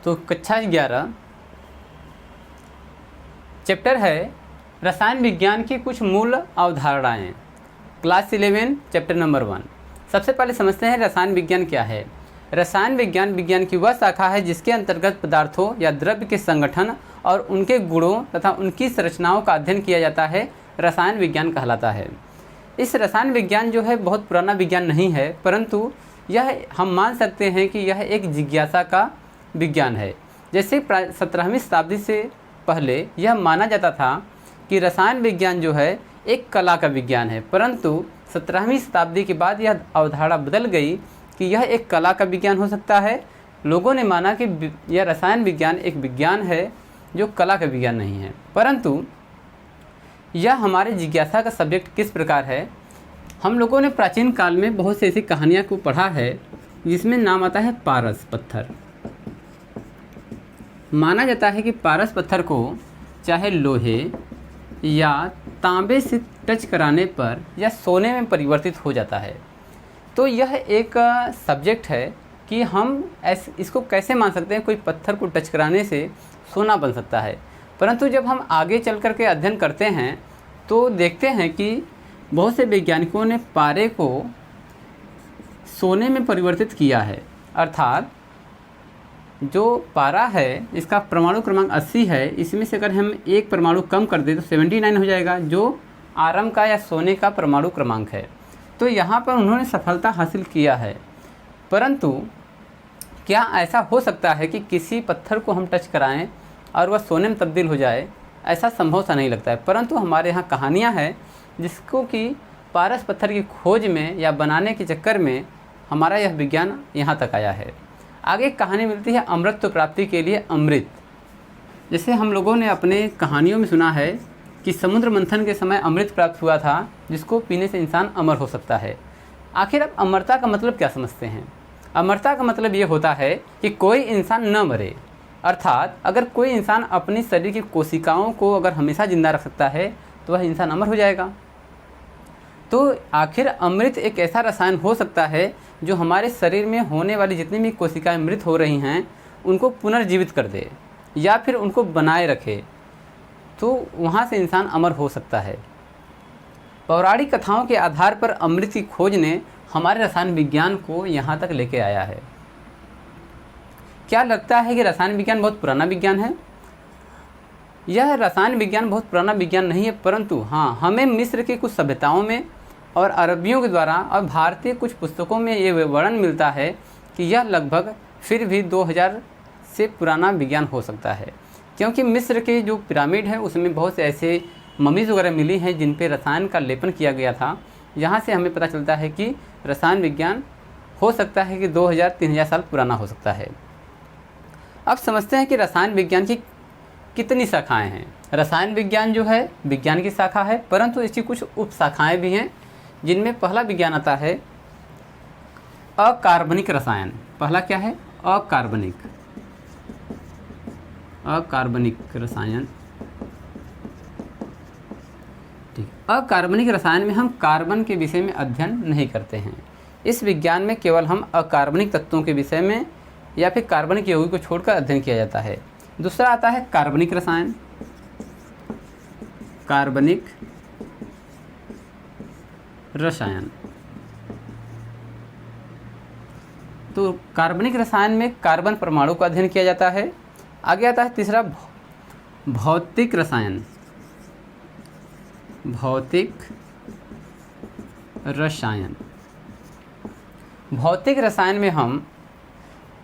तो कक्षा 11 चैप्टर है रसायन विज्ञान की कुछ मूल अवधारणाएं, क्लास 11 चैप्टर नंबर 1। सबसे पहले समझते हैं रसायन विज्ञान क्या है। रसायन विज्ञान विज्ञान की वह शाखा है जिसके अंतर्गत पदार्थों या द्रव्य के संगठन और उनके गुणों तथा उनकी संरचनाओं का अध्ययन किया जाता है, रसायन विज्ञान कहलाता है। इस रसायन विज्ञान जो है बहुत पुराना विज्ञान नहीं है, परंतु यह हम मान सकते हैं कि यह एक जिज्ञासा का विज्ञान है। जैसे 17वीं शताब्दी से पहले यह माना जाता था कि रसायन विज्ञान जो है एक कला का विज्ञान है, परंतु 17वीं शताब्दी के बाद यह अवधारणा बदल गई कि यह एक कला का विज्ञान हो सकता है। लोगों ने माना कि यह रसायन विज्ञान एक विज्ञान है जो कला का विज्ञान नहीं है, परंतु यह हमारे जिज्ञासा का सब्जेक्ट किस प्रकार है। हम लोगों ने प्राचीन काल में बहुत सी ऐसी कहानियाँ को पढ़ा है जिसमें नाम आता है पारस पत्थर। माना जाता है कि पारस पत्थर को चाहे लोहे या तांबे से टच कराने पर यह सोने में परिवर्तित हो जाता है। तो यह एक सब्जेक्ट है कि हम इसको कैसे मान सकते हैं कोई पत्थर को टच कराने से सोना बन सकता है। परंतु जब हम आगे चल कर के अध्ययन करते हैं तो देखते हैं कि बहुत से वैज्ञानिकों ने पारे को सोने में परिवर्तित किया है। अर्थात जो पारा है इसका परमाणु क्रमांक 80 है, इसमें से अगर हम एक परमाणु कम कर दें तो 79 हो जाएगा, जो आरम का या सोने का परमाणु क्रमांक है। तो यहाँ पर उन्होंने सफलता हासिल किया है। परंतु क्या ऐसा हो सकता है कि किसी पत्थर को हम टच कराएं और वह सोने में तब्दील हो जाए? ऐसा संभव सा नहीं लगता है। परंतु हमारे यहाँ कहानियाँ हैं जिसको कि पारस पत्थर की खोज में या बनाने के चक्कर में हमारा यह विज्ञान यहाँ तक आया है। आगे कहानी मिलती है अमृत प्राप्ति के लिए अमृत। जैसे हम लोगों ने अपने कहानियों में सुना है कि समुद्र मंथन के समय अमृत प्राप्त हुआ था जिसको पीने से इंसान अमर हो सकता है। आखिर अब अमरता का मतलब क्या समझते हैं? अमरता का मतलब ये होता है कि कोई इंसान न मरे। अर्थात अगर कोई इंसान अपने शरीर की कोशिकाओं को अगर हमेशा जिंदा रख सकता है तो वह इंसान अमर हो जाएगा। तो आखिर अमृत एक ऐसा रसायन हो सकता है जो हमारे शरीर में होने वाली जितनी भी कोशिकाएं मृत हो रही हैं उनको पुनर्जीवित कर दे या फिर उनको बनाए रखे, तो वहाँ से इंसान अमर हो सकता है। पौराणिक कथाओं के आधार पर अमृत की खोज ने हमारे रसायन विज्ञान को यहाँ तक लेके आया है। क्या लगता है कि रसायन विज्ञान बहुत पुराना विज्ञान है? यह रसायन विज्ञान बहुत पुराना विज्ञान नहीं है, परंतु हाँ, हमें मिस्र की कुछ सभ्यताओं में और अरबियों के द्वारा और भारतीय कुछ पुस्तकों में ये वर्णन मिलता है कि यह लगभग फिर भी 2000 से पुराना विज्ञान हो सकता है, क्योंकि मिस्र के जो पिरामिड है उसमें बहुत से ऐसे ममीज़ वगैरह मिली हैं जिन पे रसायन का लेपन किया गया था। यहाँ से हमें पता चलता है कि रसायन विज्ञान हो सकता है कि 2000-3000 साल पुराना हो सकता है। अब समझते हैं कि रसायन विज्ञान की कितनी शाखाएं हैं। रसायन विज्ञान जो है विज्ञान की शाखा है, परंतु इसकी कुछ उप शाखाएँ भी हैं, जिनमें पहला विज्ञान आता है अकार्बनिक रसायन। पहला क्या है? अकार्बनिक रसायन। ठीक, अकार्बनिक रसायन में हम कार्बन के विषय में अध्ययन नहीं करते हैं। इस विज्ञान में केवल हम अकार्बनिक तत्वों के विषय में या फिर कार्बनिक यौगिक को छोड़कर अध्ययन किया जाता है। दूसरा आता है कार्बनिक रसायन। कार्बनिक रसायन, तो कार्बनिक रसायन में कार्बन परमाणु का अध्ययन किया जाता है। आगे आता है तीसरा भौतिक रसायन। भौतिक रसायन, भौतिक रसायन में हम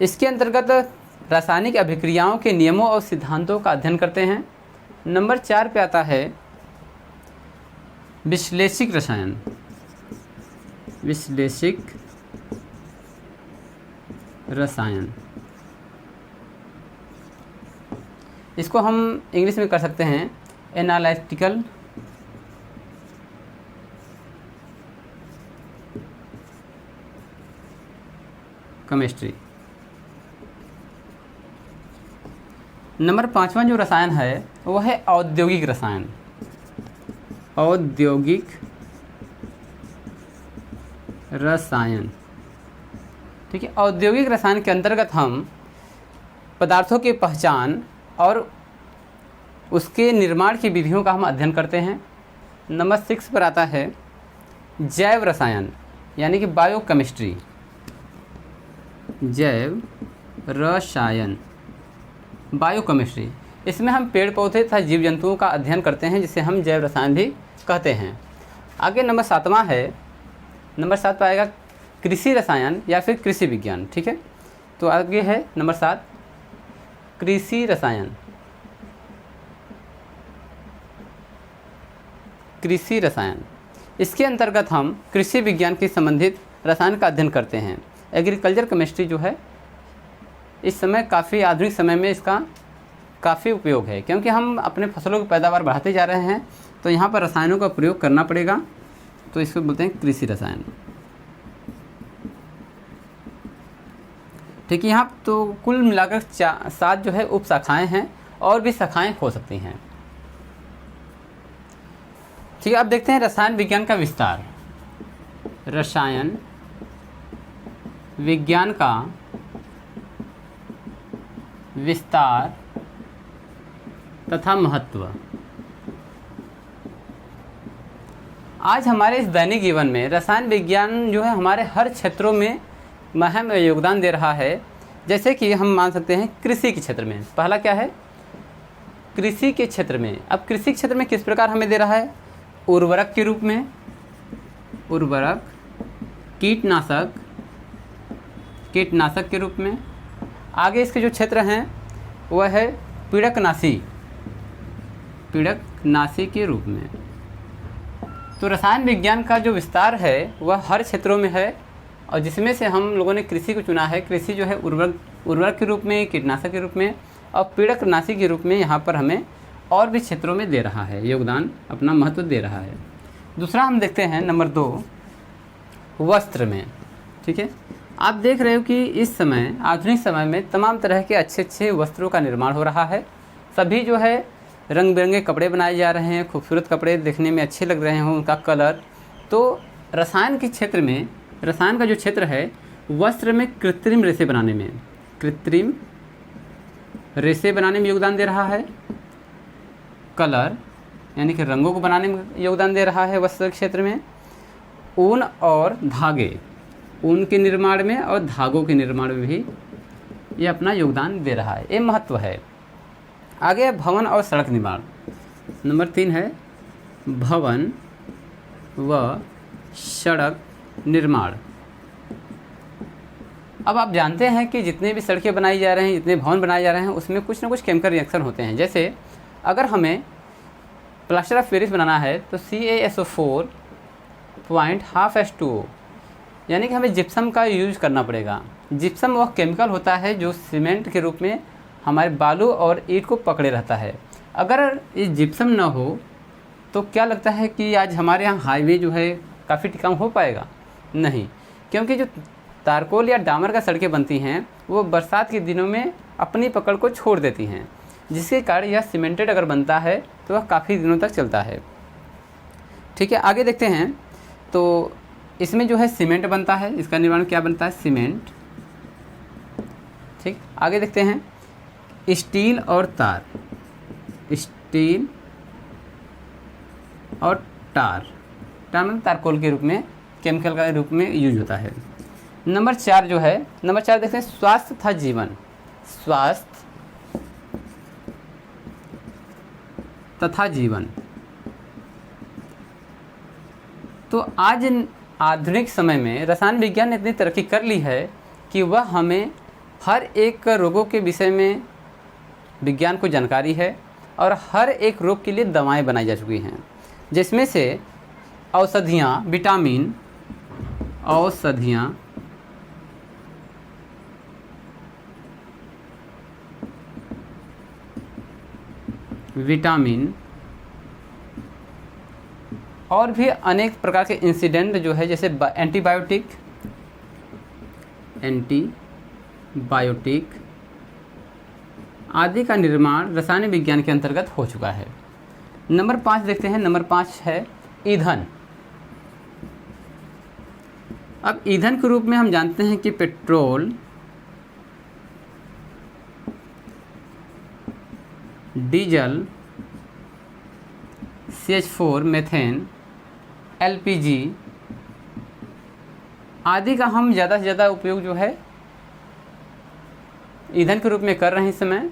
इसके अंतर्गत रासायनिक अभिक्रियाओं के नियमों और सिद्धांतों का अध्ययन करते हैं। नंबर 4 पे आता है विश्लेषिक रसायन। विश्लेषिक रसायन, इसको हम इंग्लिश में कर सकते हैं एनालिटिकल केमिस्ट्री। नंबर 5वां जो रसायन है वह है औद्योगिक रसायन। औद्योगिक रसायन, ठीक है। औद्योगिक रसायन के अंतर्गत हम पदार्थों की पहचान और उसके निर्माण की विधियों का हम अध्ययन करते हैं। नंबर 6 पर आता है जैव रसायन यानी कि बायोकेमिस्ट्री। जैव रसायन बायोकेमिस्ट्री, इसमें हम पेड़ पौधे तथा जीव जंतुओं का अध्ययन करते हैं जिसे हम जैव रसायन भी कहते हैं। आगे नंबर 7वां है, नंबर 7 पर आएगा कृषि रसायन या फिर कृषि विज्ञान। ठीक है, तो आगे है नंबर 7 कृषि रसायन। कृषि रसायन, इसके अंतर्गत हम कृषि विज्ञान के संबंधित रसायन का अध्ययन करते हैं। एग्रीकल्चर केमिस्ट्री जो है इस समय काफ़ी आधुनिक समय में इसका काफ़ी उपयोग है, क्योंकि हम अपने फसलों की पैदावार बढ़ाते जा रहे हैं, तो यहाँ पर रसायनों का प्रयोग करना पड़ेगा, तो इसको बोलते हैं कृषि रसायन। ठीक है, यहाँ तो कुल मिलाकर 7 जो है उप शाखाएँ हैं और भी शाखाएँ हो सकती हैं। ठीक है, अब देखते हैं रसायन विज्ञान का विस्तार। रसायन विज्ञान का विस्तार तथा महत्व। आज हमारे इस दैनिक जीवन में रसायन विज्ञान जो है हमारे हर क्षेत्रों में अहम योगदान दे रहा है। जैसे कि हम मान सकते हैं कृषि के क्षेत्र में, पहला क्या है कृषि के क्षेत्र में। अब कृषि के क्षेत्र में किस प्रकार हमें दे रहा है, उर्वरक के रूप में, उर्वरक, कीटनाशक के रूप में। आगे इसके जो क्षेत्र हैं वह है पीड़कनाशी के रूप में। तो रसायन विज्ञान का जो विस्तार है वह हर क्षेत्रों में है, और जिसमें से हम लोगों ने कृषि को चुना है। कृषि जो है उर्वरक के रूप में, कीटनाशक के रूप में और पीड़कनाशी के रूप में यहाँ पर हमें और भी क्षेत्रों में दे रहा है, योगदान अपना महत्व दे रहा है। दूसरा हम देखते हैं नंबर 2 वस्त्र में। ठीक है, आप देख रहे हो कि इस समय आधुनिक समय में तमाम तरह के अच्छे वस्त्रों का निर्माण हो रहा है। सभी जो है रंग बिरंगे कपड़े बनाए जा रहे हैं, खूबसूरत कपड़े देखने में अच्छे लग रहे हों, उनका कलर। तो रसायन के क्षेत्र में, रसायन का जो क्षेत्र है वस्त्र में कृत्रिम रेशे बनाने में योगदान दे रहा है। कलर यानी कि रंगों को बनाने में योगदान दे रहा है वस्त्र क्षेत्र में। ऊन और धागे, ऊन के निर्माण में और धागों के निर्माण में भी ये अपना योगदान दे रहा है, ये महत्व है। आगे भवन और सड़क निर्माण। नंबर 3 है भवन व सड़क निर्माण। अब आप जानते हैं कि जितने भी सड़कें बनाई जा रहे हैं, जितने भवन बनाए जा रहे हैं, उसमें कुछ ना कुछ केमिकल रिएक्शन होते हैं। जैसे अगर हमें प्लास्टर ऑफ पेरिस बनाना है तो CaSO4.5H2O यानी कि हमें जिप्सम का यूज करना पड़ेगा। जिप्सम वह केमिकल होता है जो सीमेंट के रूप में हमारे बालू और ईंट को पकड़े रहता है। अगर ये जिप्सम ना हो तो क्या लगता है कि आज हमारे यहाँ हाईवे जो है काफ़ी टिकाऊ हो पाएगा? नहीं, क्योंकि जो तारकोल या डामर का सड़कें बनती हैं वो बरसात के दिनों में अपनी पकड़ को छोड़ देती हैं, जिसके कारण यह सीमेंटेड अगर बनता है तो वह काफ़ी दिनों तक चलता है। ठीक है, आगे देखते हैं। तो इसमें जो है सीमेंट बनता है, इसका निर्माण क्या बनता है? सीमेंट। ठीक, आगे देखते हैं स्टील और तार। स्टील और टार मतलब तारकोल के रूप में, केमिकल का रूप में यूज होता है। नंबर 4 जो है, नंबर 4 देखते हैं स्वास्थ्य तथा जीवन। स्वास्थ्य तथा जीवन। तो आज आधुनिक समय में रसायन विज्ञान ने इतनी तरक्की कर ली है कि वह हमें हर एक रोगों के विषय में विज्ञान को जानकारी है और हर एक रोग के लिए दवाएं बनाई जा चुकी हैं, जिसमें से औषधियाँ, विटामिन, औषधियाँ, विटामिन और भी अनेक प्रकार के इंसिडेंट जो है, जैसे एंटीबायोटिक आदि का निर्माण रसायन विज्ञान के अंतर्गत हो चुका है। नंबर 5 देखते हैं। नंबर 5 है ईंधन। अब ईंधन के रूप में हम जानते हैं कि petrol, diesel, CH4, methane, LPG आदि का हम ज़्यादा से ज़्यादा उपयोग जो है ईंधन के रूप में कर रहे हैं इस समय।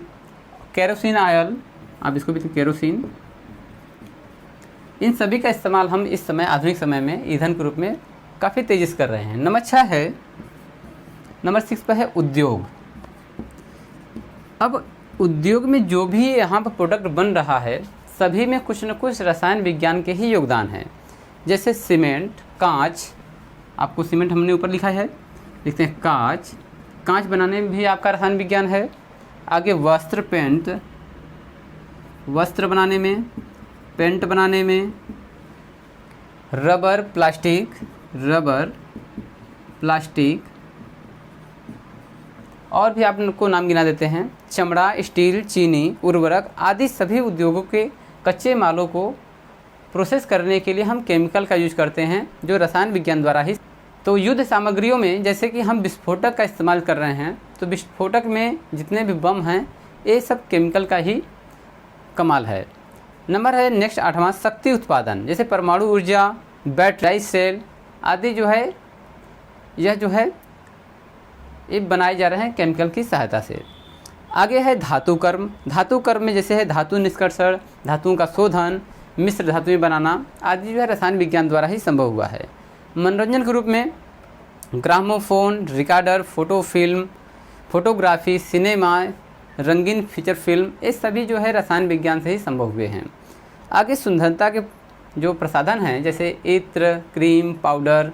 केरोसिन ऑयल, आप इसको भी तो केरोसिन, इन सभी का इस्तेमाल हम इस समय आधुनिक समय में ईंधन के रूप में काफ़ी तेज़ी से कर रहे हैं। नंबर 6 पर है उद्योग। अब उद्योग में जो भी यहाँ पर प्रोडक्ट बन रहा है सभी में कुछ न कुछ रसायन विज्ञान के ही योगदान है। जैसे सीमेंट, कांच, आपको सीमेंट हमने ऊपर लिखा है, लिखते हैं कांच, कांच बनाने में भी आपका रसायन विज्ञान है। आगे वस्त्र, पेंट, वस्त्र बनाने में, पेंट बनाने में, रबर, प्लास्टिक, और भी आपको नाम गिना देते हैं, चमड़ा, स्टील, चीनी, उर्वरक आदि सभी उद्योगों के कच्चे मालों को प्रोसेस करने के लिए हम केमिकल का यूज करते हैं जो रसायन विज्ञान द्वारा ही। तो युद्ध सामग्रियों में जैसे कि हम विस्फोटक का इस्तेमाल कर रहे हैं, तो विस्फोटक में जितने भी बम हैं ये सब केमिकल का ही कमाल है। नंबर है नेक्स्ट 8वां, शक्ति उत्पादन। जैसे परमाणु ऊर्जा, बैटरी सेल आदि जो है यह जो है ये बनाए जा रहे हैं केमिकल की सहायता से। आगे है धातु कर्म। धातु कर्म में जैसे है धातु निष्कर्षण, धातुओं का शोधन, मिश्र धातुएं बनाना आदि जो है रसायन विज्ञान द्वारा ही संभव हुआ है। मनोरंजन के रूप में gramophone, recorder, photo film, photography, cinema, रंगीन फीचर फिल्म, ये सभी जो है रसायन विज्ञान से ही संभव हुए हैं। आगे सुंदरता के जो प्रसाधन हैं जैसे इत्र, क्रीम, पाउडर,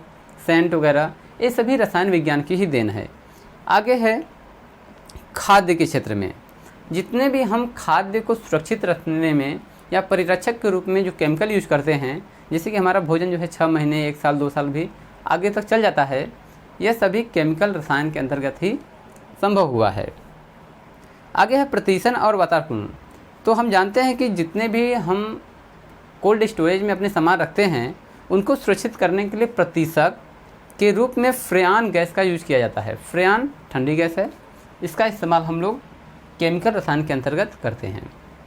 सेंट वगैरह, ये सभी रसायन विज्ञान की ही देन है। आगे है खाद्य के क्षेत्र में। जितने भी हम खाद्य को सुरक्षित रखने में या परिरक्षक के रूप में जो केमिकल यूज करते हैं, जैसे कि हमारा भोजन जो है 6 महीने, 1 साल, 2 साल भी आगे तक चल जाता है, यह सभी केमिकल रसायन के अंतर्गत ही संभव हुआ है। आगे है प्रतिशन और वातावरण। तो हम जानते हैं कि जितने भी हम कोल्ड स्टोरेज में अपने सामान रखते हैं उनको सुरक्षित करने के लिए प्रतिशक के रूप में फ्रेआन गैस का यूज किया जाता है। फ्रेआन ठंडी गैस है, इसका इस्तेमाल हम लोग केमिकल रसायन के अंतर्गत करते हैं।